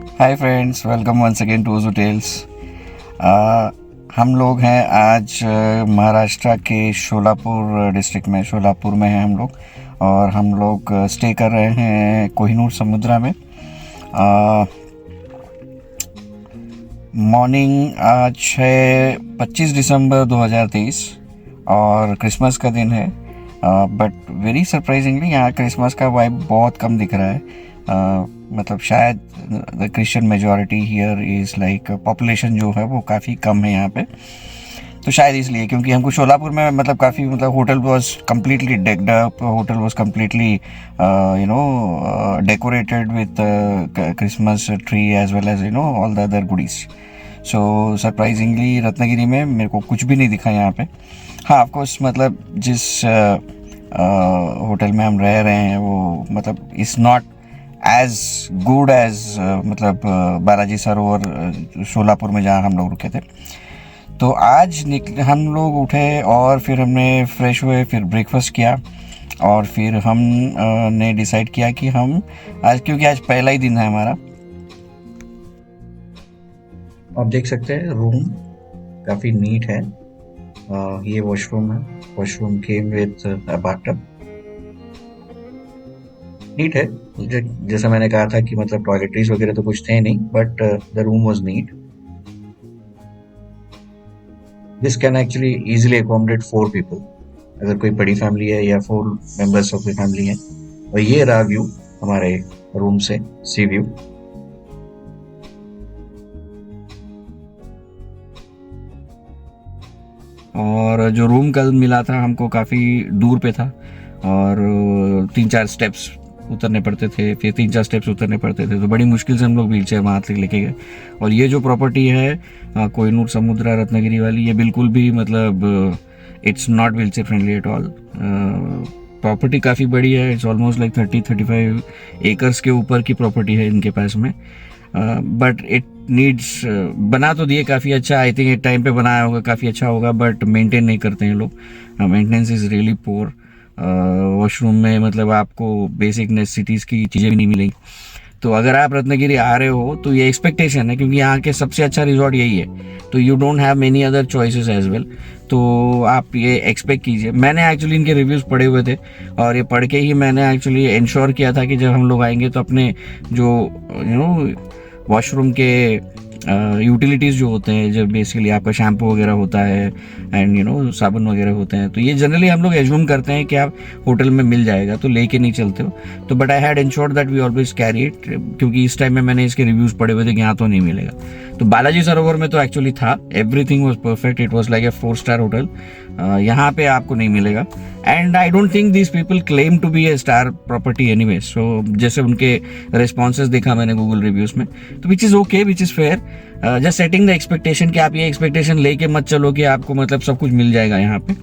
Hi friends, welcome once again to Oju tales. हम लोग हैं आज महाराष्ट्र के शोलापुर डिस्ट्रिक्ट में, शोलापुर में हैं हम लोग। और हम लोग स्टे कर रहे हैं कोहिनूर समुद्रा में। मॉर्निंग आज है 25 दिसंबर 2023 और क्रिसमस का दिन है। बट वेरी सरप्राइजिंगली यहाँ क्रिसमस का वाइब बहुत कम दिख रहा है। मतलब शायद the Christian majority here is like population जो है वो काफ़ी कम है यहाँ पे। तो शायद इसलिए, क्योंकि हमको शोलापुर में मतलब काफ़ी मतलब hotel was completely decked up, hotel was completely decorated with Christmas tree as well as all the other goodies. So surprisingly Ratnagiri में मेरे को कुछ भी नहीं दिखा यहाँ पे। हाँ, ऑफकोर्स मतलब जिस होटल में हम रह रहे हैं वो मतलब is not as good as मतलब बालाजी सरोवर शोलापुर में जहाँ हम लोग रुके थे। तो आज हम लोग उठे और फिर हमने फ्रेश हुए, फिर ब्रेकफास्ट किया और फिर हम ने डिसाइड किया कि हम आज, क्योंकि आज पहला ही दिन है हमारा। आप देख सकते हैं रूम काफ़ी नीट है। ये वॉशरूम है। Washroom came with bathtub. Neat है। जैसा मैंने कहा था कि मतलब टॉयलेटरीज वगैरह तो कुछ थे नहीं, but the room was neat. This can actually easily accommodate 4 people, अगर कोई बड़ी फैमिली है या 4 मेंबर्स ऑफ द फैमिली है। और ये रहा व्यू हमारे रूम से, सी व्यू। और जो रूम कल मिला था हमको काफ़ी दूर पे था और 3-4 स्टेप्स उतरने पड़ते थे, फिर 3-4 स्टेप्स उतरने पड़ते थे। तो बड़ी मुश्किल से हम लोग व्हील चेयर वहाँ तक लेके गए। और ये जो प्रॉपर्टी है कोहिनूर समुद्रा रत्नागिरी वाली, ये बिल्कुल भी मतलब it's not wheel chair friendly at all. Property काफ़ी बड़ी है। इट्स ऑलमोस्ट लाइक 30-35 एकर्स के ऊपर की प्रॉपर्टी है इनके पास में। बट इट नीड्स, बना तो दिए काफ़ी अच्छा, आई थिंक एक टाइम पे बनाया होगा काफ़ी अच्छा होगा, बट मेंटेन नहीं करते हैं लोग। Maintenance is really poor. Washroom में मतलब आपको बेसिक नेसेसिटीज़ की चीज़ें भी नहीं मिलेंगी। तो अगर आप रत्नागिरी आ रहे हो तो ये एक्सपेक्टेशन है, क्योंकि यहाँ के सबसे अच्छा रिजॉर्ट यही है, तो you don't have many other choices as well. तो आप ये एक्सपेक्ट कीजिए। मैंने एक्चुअली इनके रिव्यूज़ पढ़े हुए थे और ये पढ़ के ही मैंने एक्चुअली इंश्योर किया था कि जब हम लोग आएंगे तो अपने जो वॉशरूम के यूटिलिटीज़ जो होते हैं, जब बेसिकली आपका शैम्पू वगैरह होता है एंड साबुन वगैरह होते हैं, तो ये जनरली हम लोग एज्यूम करते हैं कि आप होटल में मिल जाएगा तो लेके नहीं चलते हो। तो but I had insured that we always carry it, क्योंकि इस टाइम में मैंने इसके रिव्यूज़ पढ़े हुए थे कि यहाँ तो नहीं मिलेगा। तो बालाजी सरोवर में तो एक्चुअली था, everything was perfect, it was like a 4 star hotel. यहाँ पे आपको नहीं मिलेगा। And I don't think this people claim to be a star property anyway. So जैसे उनके रिस्पॉन्सेज देखा मैंने गूगल रिव्यूज़ में, तो which is okay, which is fair. Just setting the expectation कि आप ये एक्सपेक्टेशन लेके मत चलो कि आपको मतलब सब कुछ मिल जाएगा यहाँ पे।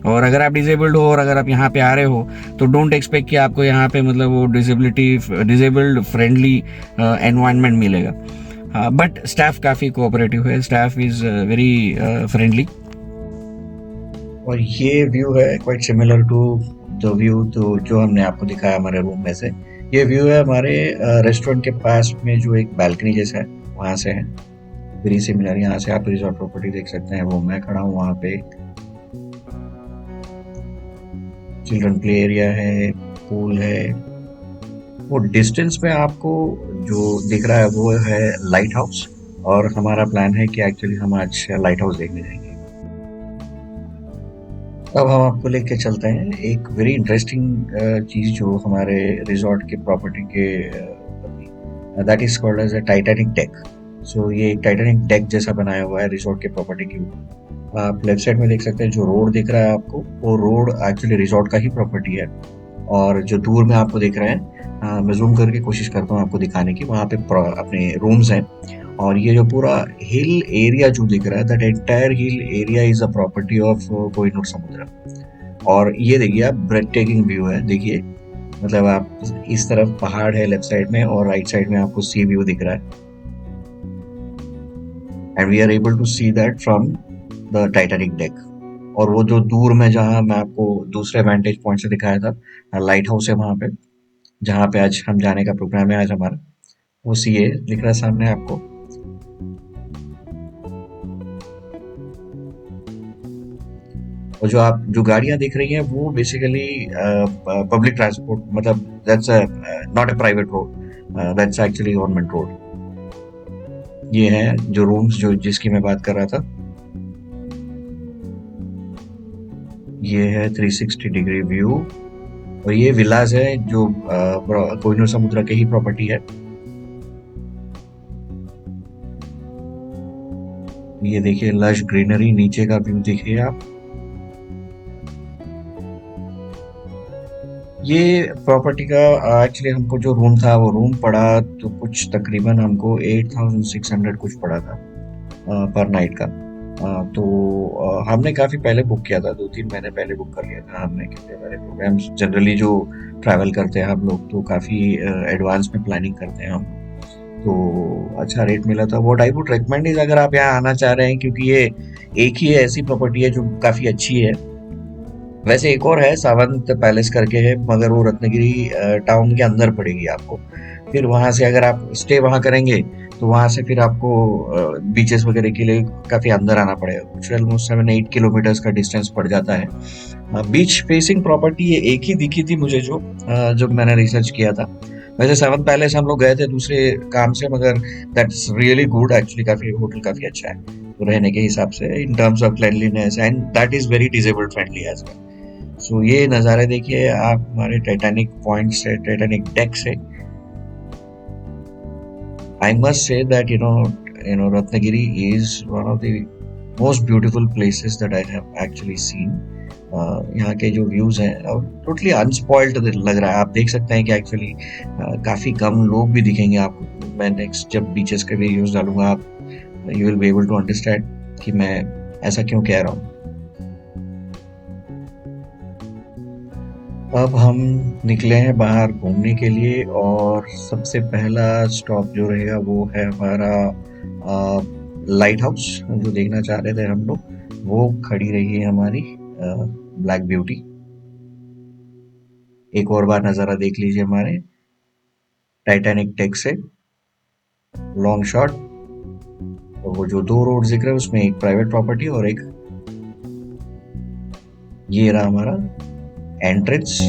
और अगर आप डिजेबल्ड हो और अगर आप यहाँ पे आ रहे हो तो डोंट एक्सपेक्ट कि आपको यहाँ पे मतलब वो डिजेबल्ड फ्रेंडली एनवायरनमेंट मिलेगा। बट स्टाफ काफ़ी कोऑपरेटिव है, स्टाफ इज़ वेरी फ्रेंडली। और ये व्यू है quite similar to the view तो जो हमने आपको दिखाया हमारे रूम में से। ये व्यू है हमारे रेस्टोरेंट के पास में जो एक बालकनी जैसा है, वहाँ से है। Very similar. यहाँ से आप रिजॉर्ट प्रॉपर्टी देख सकते हैं। वो मैं खड़ा हूँ वहाँ पे। चिल्ड्रन प्ले एरिया है, पूल है। वो डिस्टेंस में आपको जो दिख रहा है वो है लाइट हाउस। और हमारा प्लान है कि एक्चुअली हम आज लाइट हाउस देखने जाएंगे। अब हम आपको लेके चलते हैं एक वेरी इंटरेस्टिंग चीज़ जो हमारे रिजॉर्ट के प्रॉपर्टी के that is called as a Titanic deck. So ये एक टाइटैनिक डेक जैसा बनाया हुआ है रिजॉर्ट के प्रॉपर्टी के ऊपर। आप लेफ्ट साइड में देख सकते हैं जो रोड दिख रहा है आपको, वो रोड एक्चुअली रिजॉर्ट का ही प्रॉपर्टी है। और जो दूर में आपको दिख रहे हैं, मैं जूम करके कोशिश करता हूँ आपको दिखाने की, वहाँ पे अपने रूम्स हैं। और ये जो पूरा हिल एरिया जो दिख रहा है, that entire hill area is a property of Kohinoor समुद्रा। और ये देखिए आप, ब्रेथ टेकिंग व्यू है। देखिए मतलब आप इस तरफ पहाड़ है लेफ्ट साइड में और राइट साइड में आपको सी व्यू दिख रहा है। And we are able to see that from the Titanic deck. और वो जो दूर में जहाँ मैं आपको दूसरे वेंटेज पॉइंट से दिखाया था, लाइट हाउस है वहाँ पे, जहाँ पे आज हम जाने का प्रोग्राम है आज हमारा। वो सीए दिख रहा है सामने आपको। और जो गाड़ियां दिख रही हैं वो बेसिकली पब्लिक ट्रांसपोर्ट, मतलब that's not a private road, that's actually government road. ये है जो रूम्स जो जिसकी मैं बात कर रहा था। ये है 360 डिग्री व्यू। और ये विलाज है जो कोहिनूर समुद्रा के ही प्रॉपर्टी है। ये देखिए लश ग्रीनरी, नीचे का व्यू देखिए आप। ये प्रॉपर्टी का एक्चुअली हमको जो रूम था वो रूम पड़ा तो कुछ तकरीबन हमको 8600 कुछ पड़ा था पर नाइट का। तो हमने काफ़ी पहले बुक किया था, 2-3 महीने पहले बुक कर लिया था हमने, क्योंकि हमारे प्रोग्राम्स जनरली जो ट्रैवल करते हैं हम लोग तो काफ़ी एडवांस में प्लानिंग करते हैं हम। तो अच्छा रेट मिला था। What I would recommend is, अगर आप यहाँ आना चाह रहे हैं, क्योंकि ये एक ही ऐसी प्रॉपर्टी है जो काफ़ी अच्छी है। वैसे एक और है सावंत पैलेस करके है, मगर वो रत्नगिरी टाउन के अंदर पड़ेगी आपको। फिर वहां से अगर आप स्टे वहां करेंगे तो वहां से फिर आपको बीचेस वगैरह के लिए काफी अंदर आना पड़ेगा, कुछ ऑलमोस्ट 7-8 किलोमीटर्स का डिस्टेंस पड़ जाता है। बीच फेसिंग प्रॉपर्टी ये एक ही दिखी थी मुझे, जब मैंने रिसर्च किया था। वैसे सेवन पैलेस हम लोग गए थे दूसरे काम से, मगर दैट्स रियली गुड एक्चुअली, काफी होटल काफी अच्छा है तो रहने के हिसाब से, in terms of cleanliness, and that is very disabled friendly as well. So ये नज़ारे देखिए आप हमारे टाइटैनिक पॉइंट से, टाइटैनिक डेक से। I must say that Ratnagiri is one of the most beautiful places that I have actually seen. यहाँ के जो व्यूज हैं और टोटली अनस्पॉइल्ड लग रहा है। आप देख सकते हैं कि एक्चुअली काफी कम लोग भी दिखेंगे आपको। मैं नेक्स्ट जब बीचेस के वीडियोस डालूंगा, आप you will be able to understand कि मैं ऐसा क्यों कह रहा हूँ। अब हम निकले हैं बाहर घूमने के लिए, और सबसे पहला स्टॉप जो रहेगा वो है हमारा लाइट हाउस, जो देखना चाह रहे थे हम लोग। वो खड़ी रही है हमारी ब्लैक ब्यूटी। एक और बार नज़ारा देख लीजिए हमारे टाइटैनिक टेक से, लॉन्ग शॉट। तो वो जो दो रोड दिख रहे हैं उसमें एक प्राइवेट प्रॉपर्टी और एक, ये रहा हमारा एंट्रेंस।